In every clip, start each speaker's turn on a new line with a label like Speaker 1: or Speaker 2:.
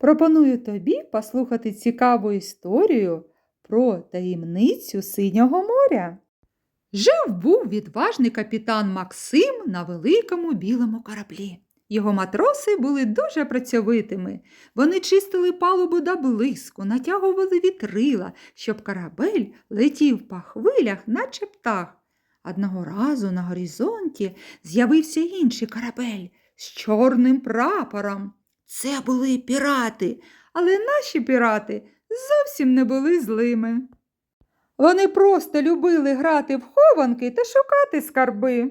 Speaker 1: Пропоную тобі послухати цікаву історію про таємницю Синього моря. Жив-був відважний капітан Максим на великому білому кораблі. Його матроси були дуже працьовитими. Вони чистили палубу до блиску, натягували вітрила, щоб корабель летів по хвилях, наче птах. Одного разу на горизонті з'явився інший корабель з чорним прапором. Це були пірати, але наші пірати зовсім не були злими. Вони просто любили грати в хованки та шукати скарби.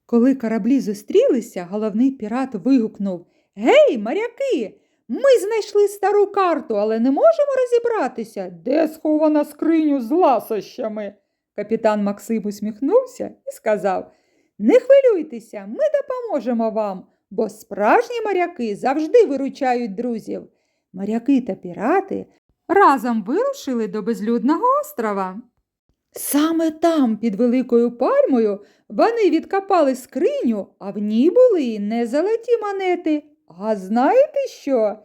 Speaker 1: Коли кораблі зустрілися, головний пірат вигукнув: «Гей, моряки! Ми знайшли стару карту, але не можемо розібратися, де схована скриню з ласощами». Капітан Максим усміхнувся і сказав: «Не хвилюйтеся, ми допоможемо вам, бо справжні моряки завжди виручають друзів». Моряки та пірати разом вирушили до безлюдного острова. Саме там, під великою пальмою, вони відкопали скриню, а в ній були не золоті монети, а знаєте що?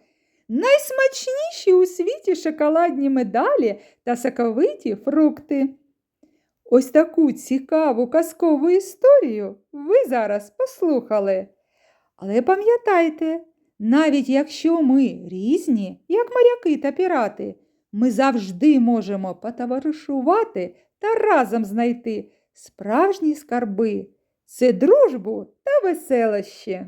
Speaker 1: Найсмачніші у світі шоколадні медалі та соковиті фрукти. Ось таку цікаву казкову історію ви зараз послухали. Але пам'ятайте, навіть якщо ми різні, як моряки та пірати, ми завжди можемо потоваришувати та разом знайти справжні скарби. Це дружбу та веселощі.